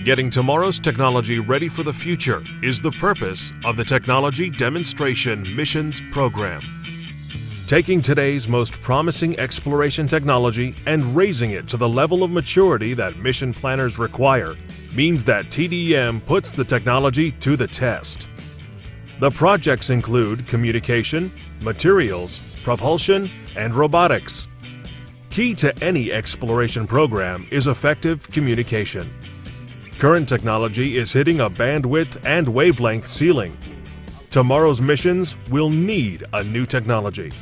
Getting tomorrow's technology ready for the future is the purpose of the Technology Demonstration Missions Program. Taking today's most promising exploration technology and raising it to the level of maturity that mission planners require means that TDM puts the technology to the test. The projects include communication, materials, propulsion, and robotics. Key to any exploration program is effective communication. Current technology is hitting a bandwidth and wavelength ceiling. Tomorrow's missions will need a new technology.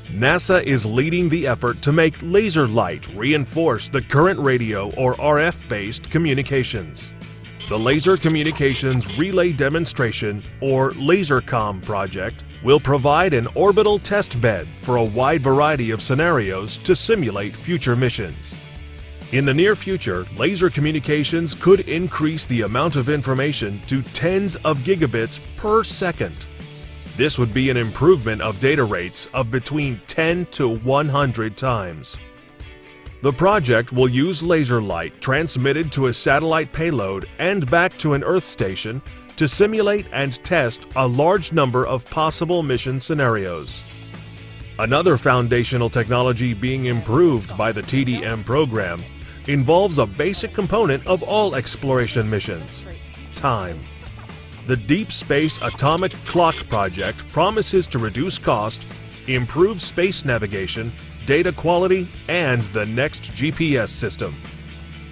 NASA is leading the effort to make laser light reinforce the current radio or RF-based communications. The Laser Communications Relay Demonstration, or LaserComm project, will provide an orbital test bed for a wide variety of scenarios to simulate future missions. In the near future, laser communications could increase the amount of information to tens of gigabits per second. This would be an improvement of data rates of between 10 to 100 times. The project will use laser light transmitted to a satellite payload and back to an Earth station to simulate and test a large number of possible mission scenarios. Another foundational technology being improved by the TDM program involves a basic component of all exploration missions: time. The Deep Space Atomic Clock project promises to reduce cost, improve space navigation, data quality, and the next GPS system.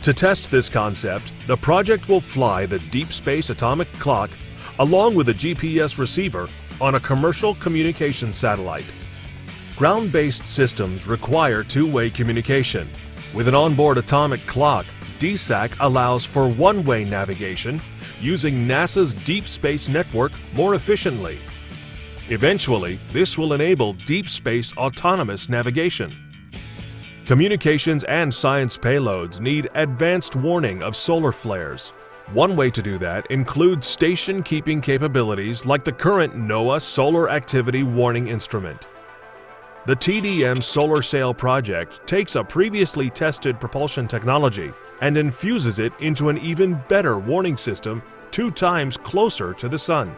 To test this concept, the project will fly the Deep Space Atomic Clock along with a GPS receiver on a commercial communication satellite. Ground-based systems require two-way communication. With an onboard atomic clock, DSAC allows for one-way navigation using NASA's Deep Space Network more efficiently. Eventually, this will enable deep space autonomous navigation. Communications and science payloads need advanced warning of solar flares. One way to do that includes station-keeping capabilities like the current NOAA Solar Activity Warning Instrument. The TDM Solar Sail project takes a previously tested propulsion technology and infuses it into an even better warning system 2 times closer to the Sun.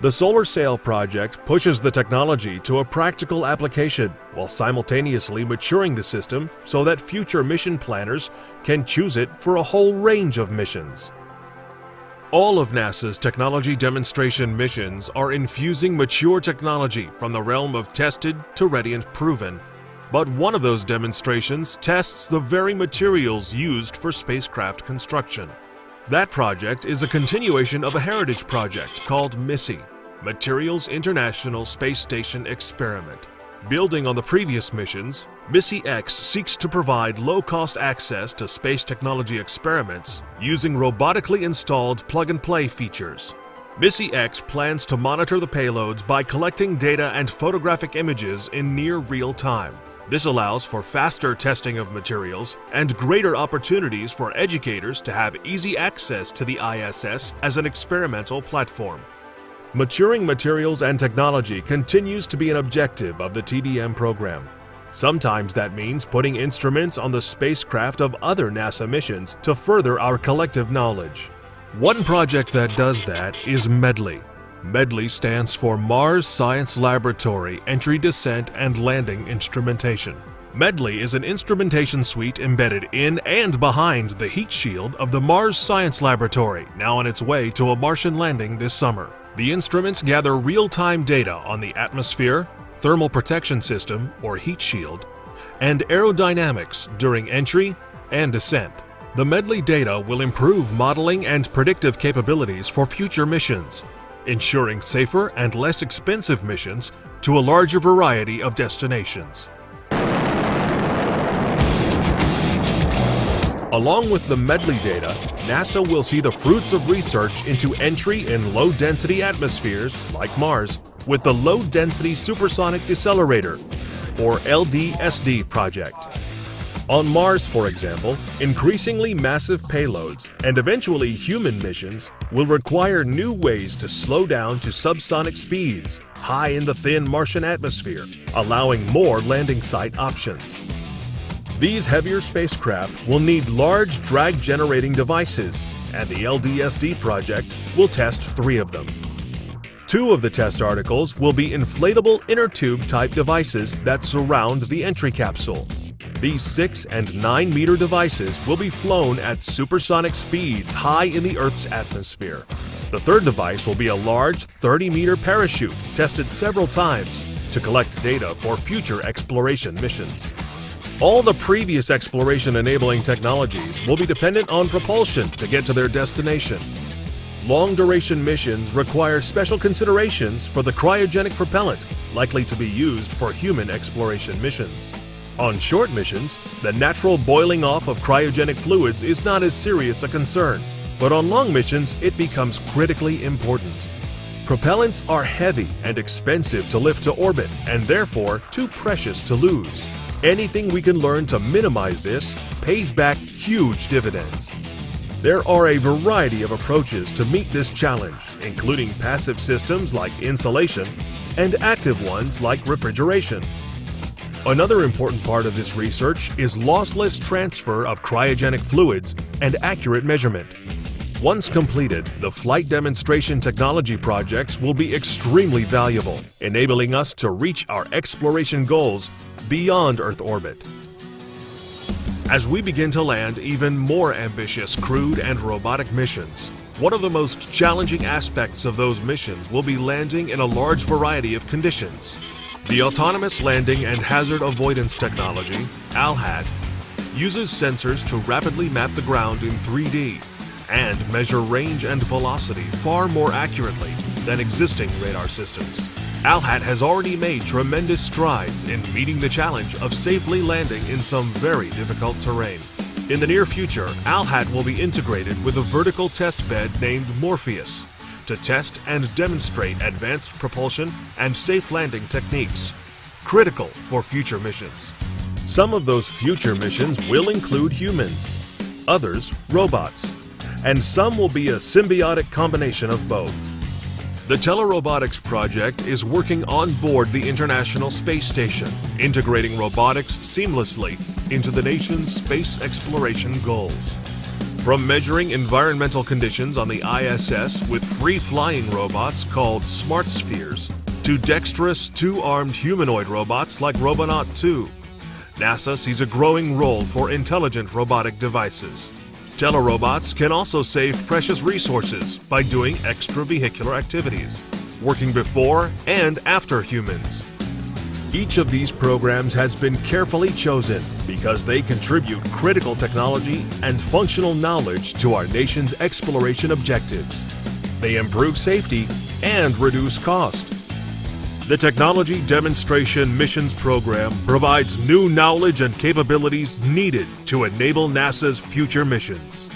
The Solar Sail project pushes the technology to a practical application while simultaneously maturing the system so that future mission planners can choose it for a whole range of missions. All of NASA's technology demonstration missions are infusing mature technology from the realm of tested to ready and proven. But one of those demonstrations tests the very materials used for spacecraft construction. That project is a continuation of a heritage project called MISSE, Materials International Space Station Experiment. Building on the previous missions, MISSE-X seeks to provide low-cost access to space technology experiments using robotically installed plug-and-play features. MISSE-X plans to monitor the payloads by collecting data and photographic images in near real time. This allows for faster testing of materials and greater opportunities for educators to have easy access to the ISS as an experimental platform. Maturing materials and technology continues to be an objective of the TDM program. Sometimes that means putting instruments on the spacecraft of other NASA missions to further our collective knowledge. One project that does that is MEDLI. MEDLI stands for Mars Science Laboratory Entry, Descent, and Landing Instrumentation. MEDLI is an instrumentation suite embedded in and behind the heat shield of the Mars Science Laboratory, now on its way to a Martian landing this summer. The instruments gather real-time data on the atmosphere, thermal protection system, or heat shield, and aerodynamics during entry and descent. The MEDLI data will improve modeling and predictive capabilities for future missions, ensuring safer and less expensive missions to a larger variety of destinations. Along with the MEDLI data, NASA will see the fruits of research into entry in low-density atmospheres, like Mars, with the Low Density Supersonic Decelerator, or LDSD project. On Mars, for example, increasingly massive payloads and eventually human missions will require new ways to slow down to subsonic speeds high in the thin Martian atmosphere, allowing more landing site options. These heavier spacecraft will need large drag-generating devices, and the LDSD project will test 3 of them. 2 of the test articles will be inflatable inner tube type devices that surround the entry capsule. These 6 and 9 meter devices will be flown at supersonic speeds high in the Earth's atmosphere. The 3rd device will be a large 30-meter parachute tested several times to collect data for future exploration missions. All the previous exploration-enabling technologies will be dependent on propulsion to get to their destination. Long-duration missions require special considerations for the cryogenic propellant likely to be used for human exploration missions. On short missions, the natural boiling off of cryogenic fluids is not as serious a concern, but on long missions it becomes critically important. Propellants are heavy and expensive to lift to orbit and therefore too precious to lose. Anything we can learn to minimize this pays back huge dividends. There are a variety of approaches to meet this challenge, including passive systems like insulation and active ones like refrigeration. Another important part of this research is lossless transfer of cryogenic fluids and accurate measurement. Once completed, the flight demonstration technology projects will be extremely valuable, enabling us to reach our exploration goals beyond Earth orbit. As we begin to land even more ambitious crewed and robotic missions, one of the most challenging aspects of those missions will be landing in a large variety of conditions. The Autonomous Landing and Hazard Avoidance Technology, ALHAT, uses sensors to rapidly map the ground in 3D and measure range and velocity far more accurately than existing radar systems. ALHAT has already made tremendous strides in meeting the challenge of safely landing in some very difficult terrain. In the near future, ALHAT will be integrated with a vertical test bed named Morpheus to test and demonstrate advanced propulsion and safe landing techniques, critical for future missions. Some of those future missions will include humans, others robots, and some will be a symbiotic combination of both. The Telerobotics project is working on board the International Space Station, integrating robotics seamlessly into the nation's space exploration goals. From measuring environmental conditions on the ISS with free-flying robots called Smart Spheres, to dexterous two-armed humanoid robots like Robonaut 2, NASA sees a growing role for intelligent robotic devices. Telerobots can also save precious resources by doing extravehicular activities, working before and after humans. Each of these programs has been carefully chosen because they contribute critical technology and functional knowledge to our nation's exploration objectives. They improve safety and reduce cost. The Technology Demonstration Missions Program provides new knowledge and capabilities needed to enable NASA's future missions.